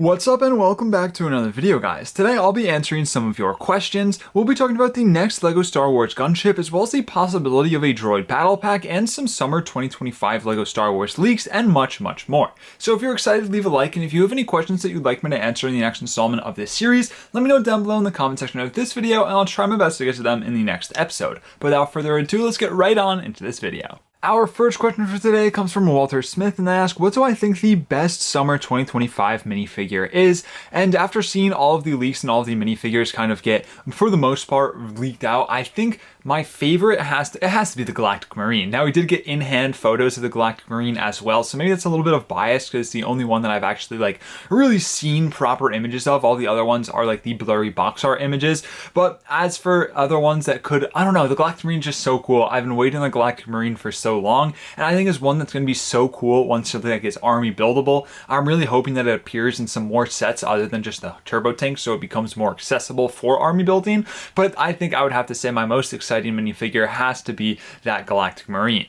What's up and welcome back to another video, guys. Today I'll be answering some of your questions. We'll be talking about the next LEGO Star Wars gunship, as well as the possibility of a droid battle pack and some summer 2025 LEGO Star Wars leaks and much more. So if you're excited, leave a like, and if you have any questions that you'd like me to answer in the next installment of this series, let me know down below in the comment section of this video and I'll try my best to get to them in the next episode. But without further ado, let's get right on into this video. Our first question for today comes from Walter Smith, and they ask, what do I think the best summer 2025 minifigure is? And after seeing all of the leaks and all of the minifigures kind of get, for the most part, leaked out, I think my favorite has to be the Galactic Marine. Now, we did get in-hand photos of the Galactic Marine as well, so maybe that's a little bit of bias because it's the only one that I've actually really seen proper images of. All the other ones are like the blurry box art images. But as for other ones that could, I don't know, the Galactic Marine is just so cool. I've been waiting on the Galactic Marine for so long, and I think it's one that's going to be so cool once something like it's army buildable. I'm really hoping that it appears in some more sets other than just the turbo tank, so it becomes more accessible for army building. But I think I would have to say my most exciting minifigure has to be that Galactic Marine.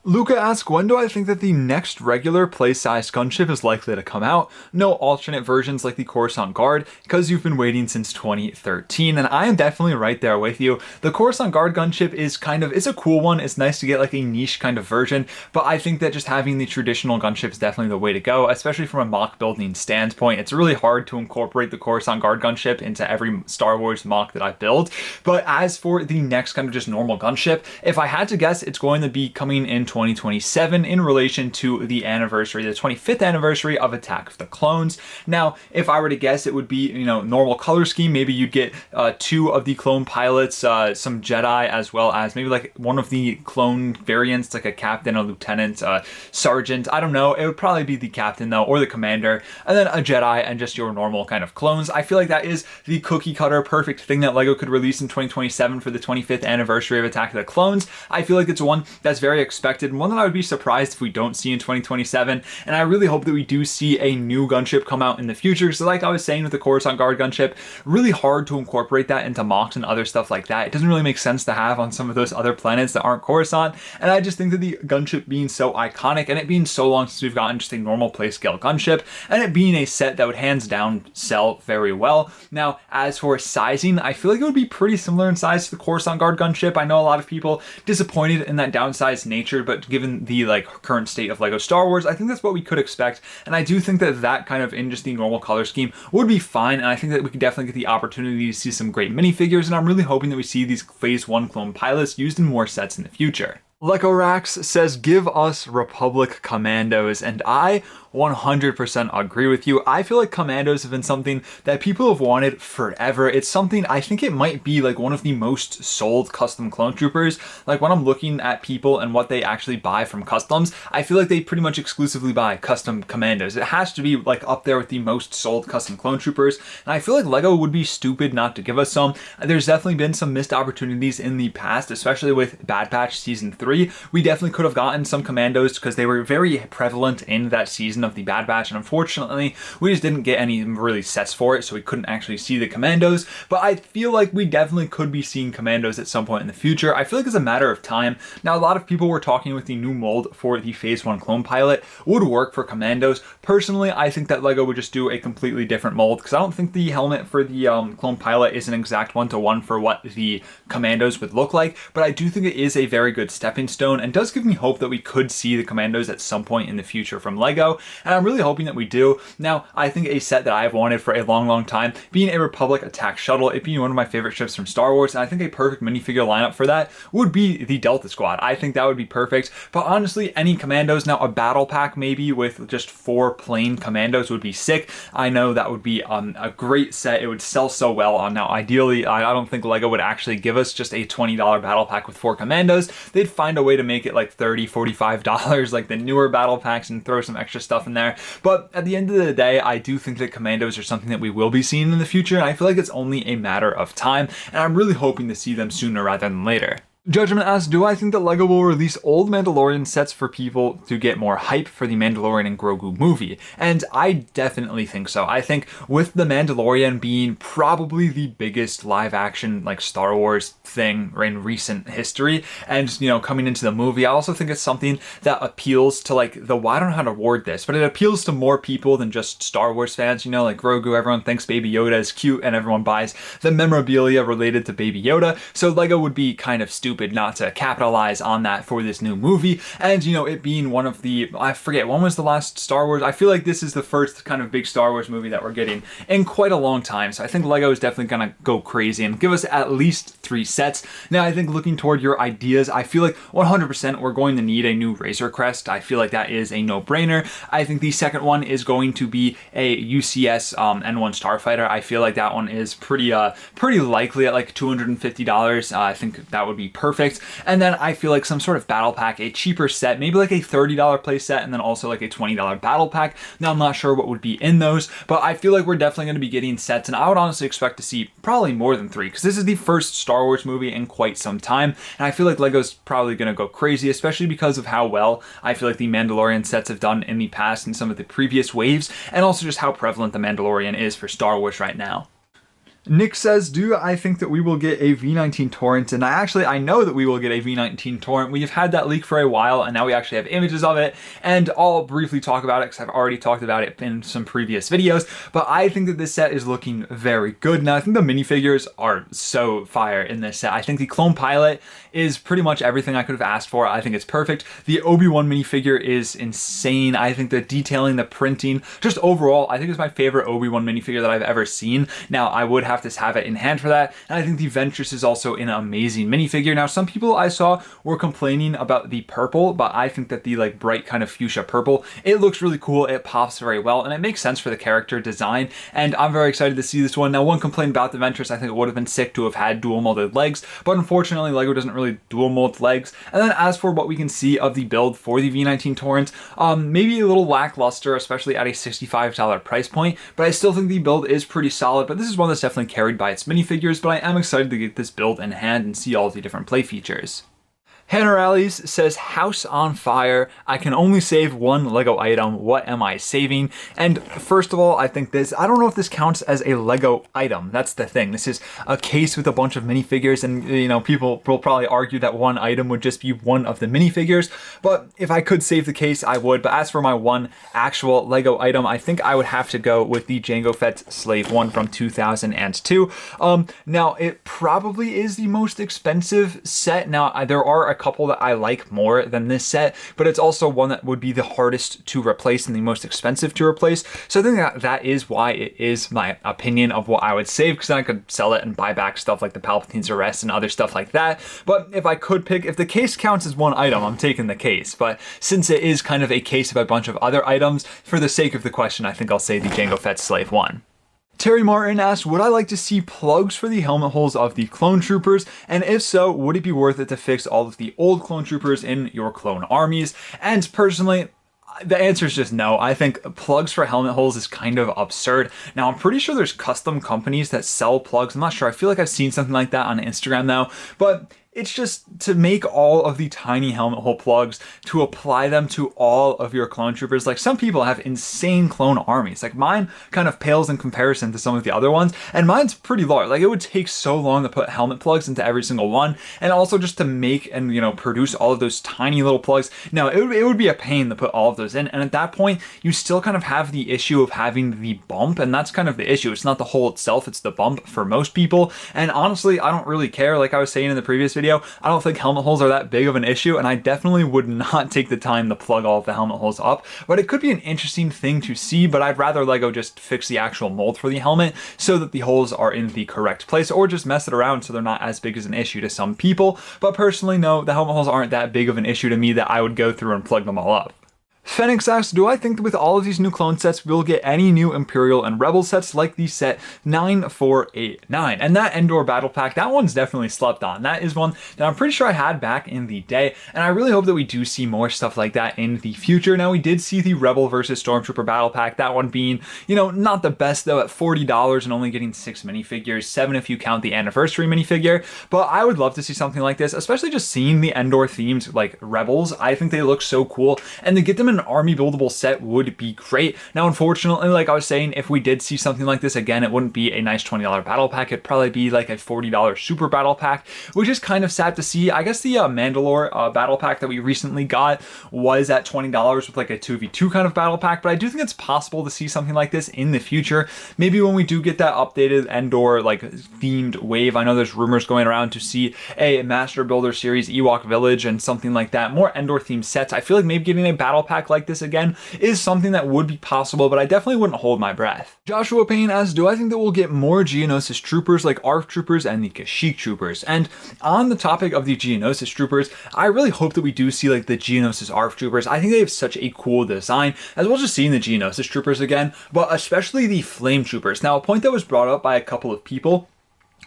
Luca asks, when do I think that the next regular play-sized gunship is likely to come out? No alternate versions like the Coruscant Guard, because you've been waiting since 2013, and I am definitely right there with you. The Coruscant Guard gunship is it's a cool one. It's nice to get like a niche kind of version, but I think that just having the traditional gunship is definitely the way to go, especially from a mock building standpoint. It's really hard to incorporate the Coruscant Guard gunship into every Star Wars mock that I build. But as for the next kind of just normal gunship, if I had to guess, it's going to be coming in 2027 in relation to the 25th anniversary of Attack of the Clones. Now, if I were to guess, it would be, normal color scheme. Maybe you'd get two of the clone pilots, some Jedi, as well as maybe like one of the clone variants, like a captain, a lieutenant, sergeant. I don't know. It would probably be the captain though, or the commander, and then a Jedi and just your normal kind of clones. I feel like that is the cookie cutter perfect thing that LEGO could release in 2027 for the 25th anniversary of Attack of the Clones. I feel like it's one that's very expected, and one that I would be surprised if we don't see in 2027, and I really hope that we do see a new gunship come out in the future. So like I was saying with the Coruscant Guard gunship, really hard to incorporate that into mocks and other stuff like that. It doesn't really make sense to have on some of those other planets that aren't Coruscant, and I just think that the gunship being so iconic, and it being so long since we've gotten just a normal play scale gunship, and it being a set that would hands down sell very well. Now, as for sizing, I feel like it would be pretty similar in size to the Coruscant Guard gunship. I know a lot of people disappointed in that downsized nature, but given the current state of LEGO Star Wars, I think that's what we could expect, and I do think that that kind of in just the normal color scheme would be fine, and I think that we could definitely get the opportunity to see some great minifigures, and I'm really hoping that we see these Phase 1 clone pilots used in more sets in the future. Lecorax says, give us Republic Commandos, and I 100% agree with you. I feel like Commandos have been something that people have wanted forever. It's something, I think it might be like one of the most sold custom clone troopers. Like when I'm looking at people and what they actually buy from customs, I feel like they pretty much exclusively buy custom Commandos. It has to be like up there with the most sold custom clone troopers, and I feel like LEGO would be stupid not to give us some. There's definitely been some missed opportunities in the past, especially with Bad Batch Season 3. We definitely could have gotten some Commandos because they were very prevalent in that season of the Bad Batch, and unfortunately we just didn't get any really sets for it, so we couldn't actually see the Commandos. But I feel like we definitely could be seeing Commandos at some point in the future. I feel like it's a matter of time. Now, a lot of people were talking with the new mold for the Phase 1 clone pilot would work for Commandos. Personally, I think that LEGO would just do a completely different mold, because I don't think the helmet for the clone pilot is an exact one-to-one for what the Commandos would look like, but I do think it is a very good stepping stone and does give me hope that we could see the Commandos at some point in the future from LEGO, and I'm really hoping that we do. Now, I think a set that I've wanted for a long time, being a Republic attack shuttle, it being one of my favorite ships from Star Wars, and I think a perfect minifigure lineup for that would be the Delta Squad. I think that would be perfect, but honestly, any Commandos, now a battle pack maybe with just 4 plain Commandos would be sick. I know that would be a great set. It would sell so well. Now, ideally, I don't think LEGO would actually give us just a $20 battle pack with 4 Commandos. They'd find a way to make it like $30, $45 like the newer battle packs and throw some extra stuff in there. But at the end of the day, I do think that Commandos are something that we will be seeing in the future, and I feel like it's only a matter of time, and I'm really hoping to see them sooner rather than later. Judgment asks, do I think that LEGO will release old Mandalorian sets for people to get more hype for the Mandalorian and Grogu movie? And I definitely think so. I think with the Mandalorian being probably the biggest live action like Star Wars thing in recent history, and coming into the movie, I also think it's something that appeals to like I don't know how to word this, but it appeals to more people than just Star Wars fans. Like Grogu, everyone thinks Baby Yoda is cute and everyone buys the memorabilia related to Baby Yoda. So LEGO would be kind of stupid not to capitalize on that for this new movie. And it being one of the, I forget, when was the last Star Wars? I feel like this is the first kind of big Star Wars movie that we're getting in quite a long time. So I think LEGO is definitely gonna go crazy and give us at least 3 sets. Now I think looking toward your ideas, I feel like 100% we're going to need a new Razor Crest. I feel like that is a no-brainer. I think the second one is going to be a UCS N1 Starfighter. I feel like that one is pretty likely at like $250. I think that would be perfect. And then I feel like some sort of battle pack, a cheaper set, maybe like a $30 play set, and then also like a $20 battle pack. Now I'm not sure what would be in those, but I feel like we're definitely going to be getting sets, and I would honestly expect to see probably more than 3, because this is the first Star Wars movie in quite some time, and I feel like LEGO's probably going to go crazy, especially because of how well I feel like the Mandalorian sets have done in the past and some of the previous waves, and also just how prevalent the Mandalorian is for Star Wars right now. Nick says, do I think that we will get a V19 Torrent? And I know that we will get a V19 Torrent. We've had that leak for a while, and now we actually have images of it, and I'll briefly talk about it because I've already talked about it in some previous videos, but I think that this set is looking very good. Now, I think the minifigures are so fire in this set. I think the Clone Pilot is pretty much everything I could have asked for. I think it's perfect. The Obi-Wan minifigure is insane. I think the detailing, the printing, just overall, I think it's my favorite Obi-Wan minifigure that I've ever seen. Now, I would have to have it in hand for that, and I think the Ventress is also an amazing minifigure. Now, some people I saw were complaining about the purple, but I think that the like bright kind of fuchsia purple, it looks really cool, it pops very well, and it makes sense for the character design, and I'm very excited to see this one. Now, one complaint about the Ventress, I think it would have been sick to have had dual molded legs, but unfortunately LEGO doesn't really dual mold legs. And then as for what we can see of the build for the V19 Torrent, maybe a little lackluster, especially at a $65 price point, but I still think the build is pretty solid. But this is one that's definitely carried by its minifigures, but I am excited to get this build in hand and see all the different play features. Hannah Rallies says, house on fire. I can only save one LEGO item. What am I saving? And first of all, I think I don't know if this counts as a LEGO item. That's the thing. This is a case with a bunch of minifigures, and people will probably argue that one item would just be one of the minifigures. But if I could save the case, I would. But as for my one actual LEGO item, I think I would have to go with the Jango Fett Slave 1 from 2002. Now, it probably is the most expensive set. Now, there are a couple that I like more than this set, but it's also one that would be the hardest to replace and the most expensive to replace. So I think that is why it is my opinion of what I would save, because then I could sell it and buy back stuff like the Palpatine's Arrest and other stuff like that. But if I could pick, if the case counts as one item, I'm taking the case. But since it is kind of a case of a bunch of other items, for the sake of the question, I think I'll say the Jango Fett Slave 1. Terry Martin asked, would I like to see plugs for the helmet holes of the clone troopers? And if so, would it be worth it to fix all of the old clone troopers in your clone armies? And personally, the answer is just no. I think plugs for helmet holes is kind of absurd. Now, I'm pretty sure there's custom companies that sell plugs. I'm not sure. I feel like I've seen something like that on Instagram though. But it's just to make all of the tiny helmet hole plugs, to apply them to all of your clone troopers. Like, some people have insane clone armies. Like, mine kind of pales in comparison to some of the other ones, and mine's pretty large. Like, it would take so long to put helmet plugs into every single one, and also just to make and, produce all of those tiny little plugs. Now, it would be a pain to put all of those in, and at that point, you still kind of have the issue of having the bump, and that's kind of the issue. It's not the hole itself, it's the bump for most people, and honestly, I don't really care. Like I was saying in the previous video, I don't think helmet holes are that big of an issue, and I definitely would not take the time to plug all of the helmet holes up, but it could be an interesting thing to see. But I'd rather LEGO just fix the actual mold for the helmet so that the holes are in the correct place, or just mess it around so they're not as big as an issue to some people. But personally, no, the helmet holes aren't that big of an issue to me that I would go through and plug them all up. Phoenix asks, do I think that with all of these new clone sets, we'll get any new Imperial and Rebel sets like the set 9489? And that Endor battle pack, that one's definitely slept on. That is one that I'm pretty sure I had back in the day, and I really hope that we do see more stuff like that in the future. Now, we did see the Rebel versus Stormtrooper battle pack, that one being, you know, not the best though, at $40 and only getting 6 minifigures, 7 if you count the anniversary minifigure, but I would love to see something like this, especially just seeing the Endor themed like Rebels. I think they look so cool, and to get them in an army buildable set would be great. Now, unfortunately, like I was saying, if we did see something like this again, it wouldn't be a nice $20 battle pack. It'd probably be like a $40 super battle pack, which is kind of sad to see. I guess the Mandalore battle pack that we recently got was at $20 with like a 2v2 kind of battle pack, but I do think it's possible to see something like this in the future. Maybe when we do get that updated Endor like themed wave. I know there's rumors going around to see a Master Builder series Ewok Village and something like that, more Endor themed sets. I feel like maybe getting a battle pack like this again is something that would be possible, but I definitely wouldn't hold my breath. Joshua Payne asks, do I think that we'll get more Geonosis Troopers like ARF Troopers and the Kashyyyk Troopers? And on the topic of the Geonosis Troopers, I really hope that we do see like the Geonosis ARF Troopers. I think they have such a cool design, as well as just seeing the Geonosis Troopers again, but especially the Flame Troopers. Now, a point that was brought up by a couple of people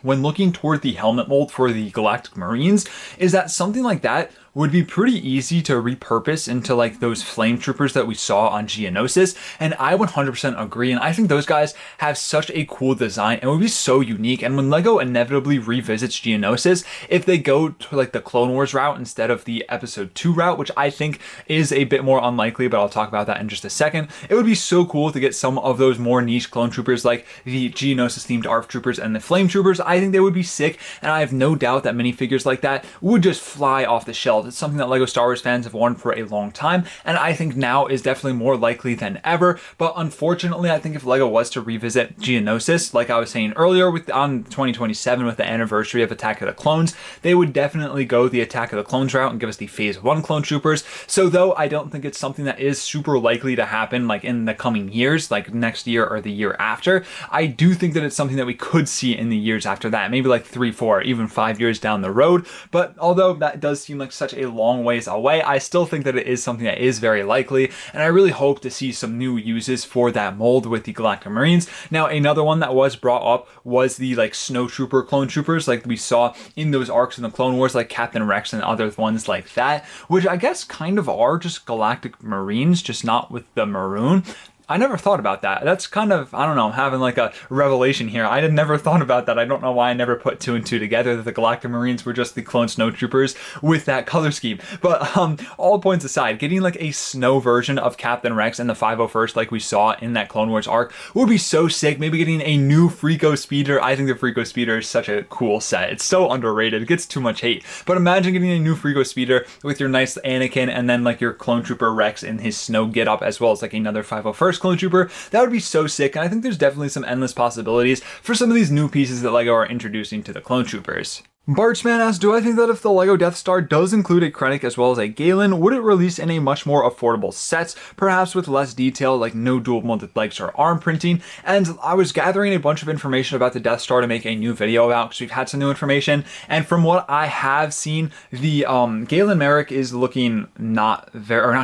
when looking toward the helmet mold for the Galactic Marines is that something like that would be pretty easy to repurpose into like those flame troopers that we saw on Geonosis, and I 100% agree, and I think those guys have such a cool design and would be so unique. And when LEGO inevitably revisits Geonosis, if they go to like the Clone Wars route instead of the Episode 2 route, which I think is a bit more unlikely, but I'll talk about that in just a second, it would be so cool to get some of those more niche clone troopers like the Geonosis themed ARF Troopers and the Flame Troopers. I think they would be sick, and I have no doubt that minifigures like that would just fly off the shelf. It's something that LEGO Star Wars fans have wanted for a long time, and I think now is definitely more likely than ever. But unfortunately, I think if LEGO was to revisit Geonosis, like I was saying earlier, on 2027 with the anniversary of Attack of the Clones, they would definitely go the Attack of the Clones route and give us the Phase 1 clone troopers. So though I don't think it's something that is super likely to happen like in the coming years, like next year or the year after, I do think that it's something that we could see in the years after that, maybe like 3, 4, even 5 years down the road. But although that does seem like such a long ways away, I still think that it is something that is very likely, and I really hope to see some new uses for that mold with the Galactic Marines. Now, another one that was brought up was the like Snow Trooper clone troopers like we saw in those arcs in the Clone Wars, like Captain Rex and other ones like that, which I guess kind of are just Galactic Marines, just not with the maroon. I never thought about that. That's kind of, I don't know, having like a revelation here. I had never thought about that. I don't know why I never put 2 and 2 together that the Galactic Marines were just the clone snowtroopers with that color scheme. But all points aside, getting like a snow version of Captain Rex and the 501st like we saw in that Clone Wars arc would be so sick. Maybe getting a new Freako Speeder. I think the Freako Speeder is such a cool set. It's so underrated. It gets too much hate. But imagine getting a new Freako Speeder with your nice Anakin and then like your clone trooper Rex in his snow getup, as well as like another 501st clone trooper. That would be so sick, and I think there's definitely some endless possibilities for some of these new pieces that LEGO are introducing to the clone troopers. Barchman asks, do I think that if the LEGO Death Star does include a Krennic as well as a Galen, would it release in a much more affordable sets, perhaps with less detail like no dual molded legs or arm printing? And I was gathering a bunch of information about the Death Star to make a new video about, because we've had some new information, and from what I have seen, the Galen Merrick is looking not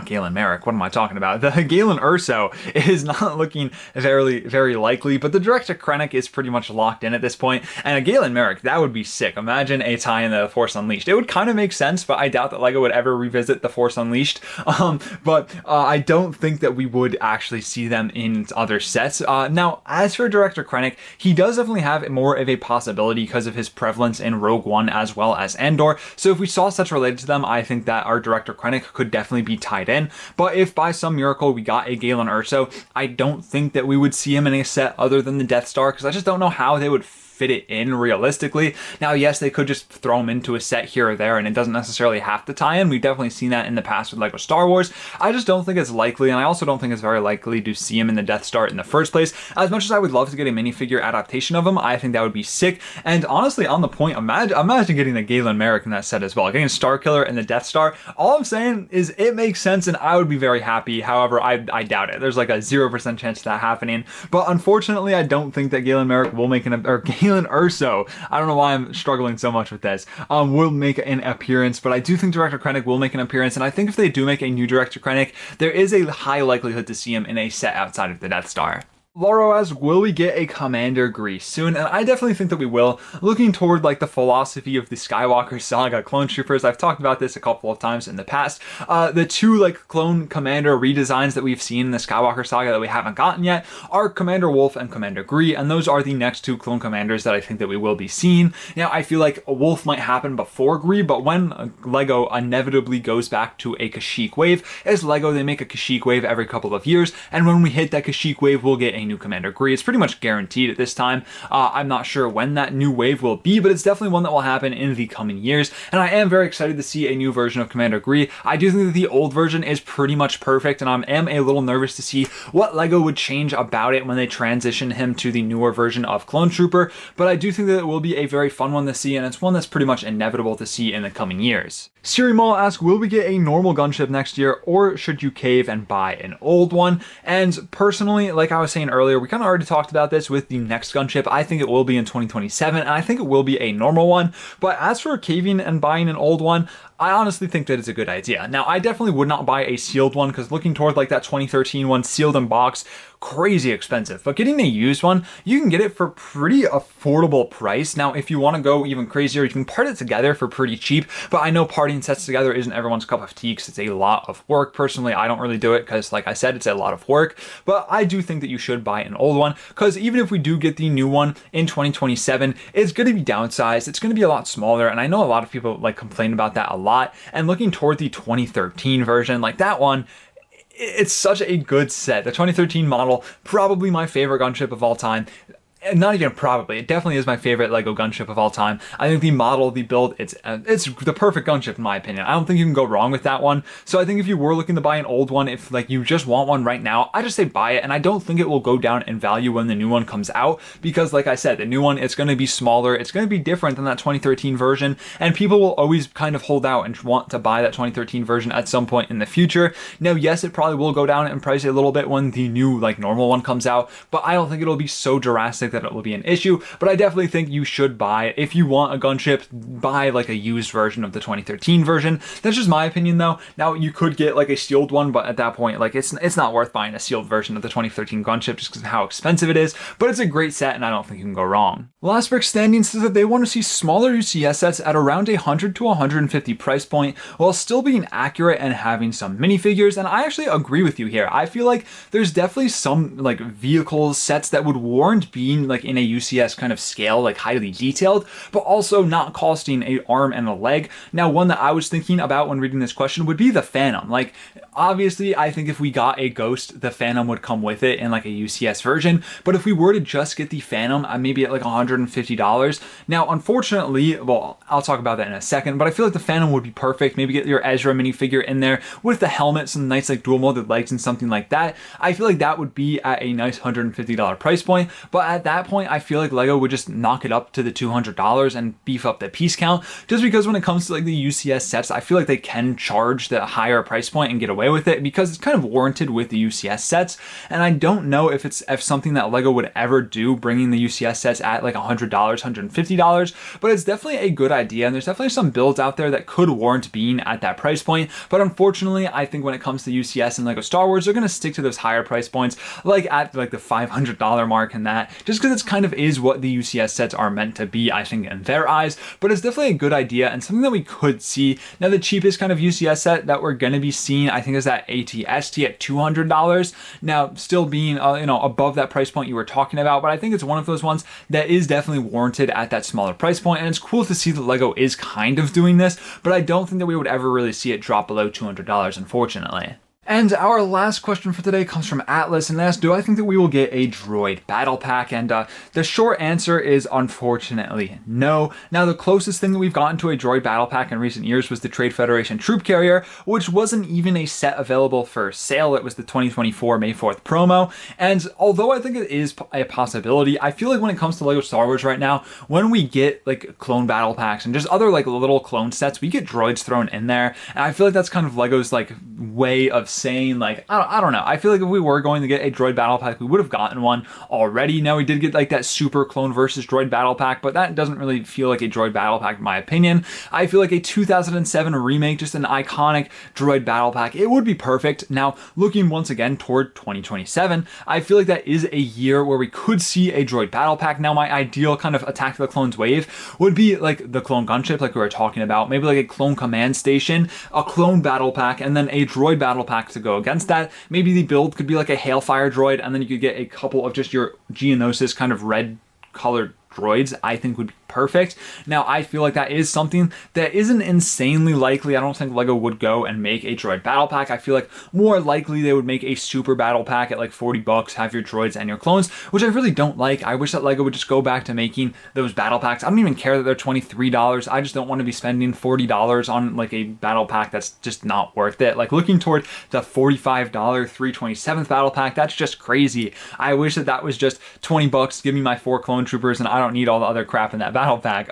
Galen Merrick, what am I talking about? The Galen Urso is not looking very likely, but the Director Krennic is pretty much locked in at this point, and a Galen Merrick, that would be sick. Imagine a tie in the Force Unleashed. It would kind of make sense, but I doubt that LEGO would ever revisit the Force Unleashed. But I don't think that we would actually see them in other sets. Now, as for Director Krennic, he does definitely have more of a possibility because of his prevalence in Rogue One as well as Andor. So if we saw sets related to them, I think that our Director Krennic could definitely be tied in. But if by some miracle we got a Galen Urso, I don't think that we would see him in a set other than the Death Star, because I just don't know how they would fit it in realistically. Now, yes, they could just throw them into a set here or there, and it doesn't necessarily have to tie in. We've definitely seen that in the past with LEGO Star Wars. I just don't think it's likely, and I also don't think it's very likely to see him in the Death Star in the first place. As much as I would love to get a minifigure adaptation of him, I think that would be sick. And honestly, on the point, imagine getting a Galen Merrick in that set as well. Getting a Starkiller and the Death Star. All I'm saying is it makes sense, and I would be very happy. However, I doubt it. There's like a 0% chance of that happening. But unfortunately, I don't think that Galen Merrick will make Galen Jalen Urso, I don't know why I'm struggling so much with this, will make an appearance, but I do think Director Krennic will make an appearance, and I think if they do make a new Director Krennic, there is a high likelihood to see him in a set outside of the Death Star. Lauro asks, will we get a Commander Grease soon? And I definitely think that we will. Looking toward like the philosophy of the Skywalker Saga Clone Troopers, I've talked about this a couple of times in the past. The two like Clone Commander redesigns that we've seen in the Skywalker Saga that we haven't gotten yet are Commander Wolf and Commander Gree, and those are the next two Clone Commanders that I think that we will be seeing. Now, I feel like a Wolf might happen before Gree, but when LEGO inevitably goes back to a Kashyyyk wave, as LEGO, they make a Kashyyyk wave every couple of years, and when we hit that Kashyyyk wave, we'll get a new Commander Gree. It's pretty much guaranteed at this time. I'm not sure when that new wave will be, but it's definitely one that will happen in the coming years, and I am very excited to see a new version of Commander Gree. I do think that the old version is pretty much perfect, and I am a little nervous to see what LEGO would change about it when they transition him to the newer version of Clone Trooper, but I do think that it will be a very fun one to see, and it's one that's pretty much inevitable to see in the coming years. Siri Mall asks, will we get a normal gunship next year, or should you cave and buy an old one? And personally, like I was saying earlier, we kind of already talked about this with the next gunship. I think it will be in 2027, and I think it will be a normal one. But as for caving and buying an old one, I honestly think that it's a good idea. Now, I definitely would not buy a sealed one, because looking toward like that 2013 one, sealed in box, crazy expensive. But getting a used one, you can get it for pretty affordable price. Now, if you want to go even crazier, you can part it together for pretty cheap. But I know parting sets together isn't everyone's cup of tea, because it's a lot of work. Personally, I don't really do it because, like I said, it's a lot of work. But I do think that you should buy an old one, because even if we do get the new one in 2027, it's going to be downsized. It's going to be a lot smaller. And I know a lot of people like complain about that a lot. And looking toward the 2013 version, like that one, it's such a good set. The 2013 model, probably my favorite gunship of all time. Not even probably, it definitely is my favorite LEGO gunship of all time. I think the model, the build, it's the perfect gunship in my opinion. I don't think you can go wrong with that one. So I think if you were looking to buy an old one, if like you just want one right now, I just say buy it. And I don't think it will go down in value when the new one comes out, because like I said, the new one, it's going to be smaller. It's going to be different than that 2013 version. And people will always kind of hold out and want to buy that 2013 version at some point in the future. Now, yes, it probably will go down in price a little bit when the new like normal one comes out, but I don't think it'll be so drastic that it will be an issue. But I definitely think you should buy it. If you want a gunship, buy like a used version of the 2013 version. That's just my opinion though. Now you could get like a sealed one, but at that point, like it's not worth buying a sealed version of the 2013 gunship just because of how expensive it is. But it's a great set, and I don't think you can go wrong. Last Brick Standing says that they want to see smaller UCS sets at around 100 to 150 price point, while still being accurate and having some minifigures. And I actually agree with you here. I feel like there's definitely some like vehicles sets that would warrant being like in a UCS kind of scale, like highly detailed, but also not costing an arm and a leg. Now, one that I was thinking about when reading this question would be the Phantom. Like, obviously, I think if we got a Ghost, the Phantom would come with it in like a UCS version. But if we were to just get the Phantom, maybe at like $150. Now, unfortunately, well, I'll talk about that in a second, but I feel like the Phantom would be perfect. Maybe get your Ezra minifigure in there with the helmet, some nice like dual molded legs and something like that. I feel like that would be at a nice $150 price point. But at that point, I feel like LEGO would just knock it up to the $200 and beef up the piece count, just because when it comes to like the UCS sets, I feel like they can charge the higher price point and get away with it because it's kind of warranted with the UCS sets. And I don't know if something that LEGO would ever do, bringing the UCS sets at like $100, $150, but it's definitely a good idea. And there's definitely some builds out there that could warrant being at that price point. But unfortunately, I think when it comes to UCS and LEGO Star Wars, they're going to stick to those higher price points, like at like the $500 mark and that, just because it's kind of is what the UCS sets are meant to be, I think, in their eyes. But it's definitely a good idea and something that we could see. Now, the cheapest kind of UCS set that we're going to be seeing, I think, is that AT-ST at $200. Now, still being above that price point you were talking about, but I think it's one of those ones that is definitely warranted at that smaller price point. And it's cool to see that LEGO is kind of doing this, but I don't think that we would ever really see it drop below $200, unfortunately. And our last question for today comes from Atlas and asks, do I think that we will get a Droid battle pack? And the short answer is unfortunately no. Now, the closest thing that we've gotten to a Droid battle pack in recent years was the Trade Federation Troop Carrier, which wasn't even a set available for sale. It was the 2024 May 4th promo. And although I think it is a possibility, I feel like when it comes to LEGO Star Wars right now, when we get like clone battle packs and just other like little clone sets, we get droids thrown in there. And I feel like that's kind of LEGO's like way of insane. Like, I don't know. I feel like if we were going to get a droid battle pack, we would have gotten one already. Now, we did get like that super clone versus droid battle pack, but that doesn't really feel like a droid battle pack in my opinion. I feel like a 2007 remake, just an iconic droid battle pack, it would be perfect. Now, looking once again toward 2027, I feel like that is a year where we could see a droid battle pack. Now, my ideal kind of Attack of the Clones wave would be like the clone gunship, like we were talking about, maybe like a clone command station, a clone battle pack, and then a droid battle pack to go against that. Maybe the build could be like a Hailfire droid, and then you could get a couple of just your Geonosis kind of red colored droids. I think would be perfect. Now, I feel like that is something that isn't insanely likely. I don't think LEGO would go and make a droid battle pack. I feel like more likely they would make a super battle pack at like $40, have your droids and your clones, which I really don't like. I wish that LEGO would just go back to making those battle packs. I don't even care that they're $23. I just don't want to be spending $40 on like a battle pack that's just not worth it. Like looking toward the $45 327th battle pack, that's just crazy. I wish that that was just $20. Give me my 4 clone troopers and I don't need all the other crap in that battle pack.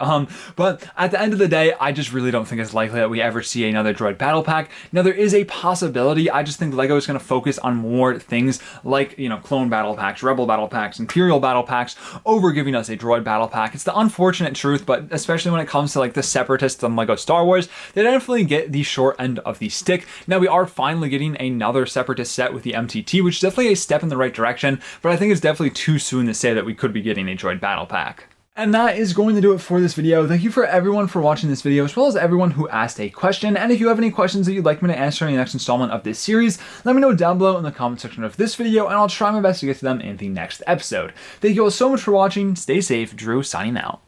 But at the end of the day, I just really don't think it's likely that we ever see another droid battle pack. Now, there is a possibility. I just think LEGO is going to focus on more things like, you know, clone battle packs, rebel battle packs, imperial battle packs over giving us a droid battle pack. It's the unfortunate truth, but especially when it comes to like the separatists on LEGO Star Wars, they definitely get the short end of the stick. Now, we are finally getting another separatist set with the MTT, which is definitely a step in the right direction, but I think it's definitely too soon to say that we could be getting a droid battle pack. And that is going to do it for this video. Thank you for everyone for watching this video, as well as everyone who asked a question. And if you have any questions that you'd like me to answer in the next installment of this series, let me know down below in the comment section of this video, and I'll try my best to get to them in the next episode. Thank you all so much for watching. Stay safe. Drew signing out.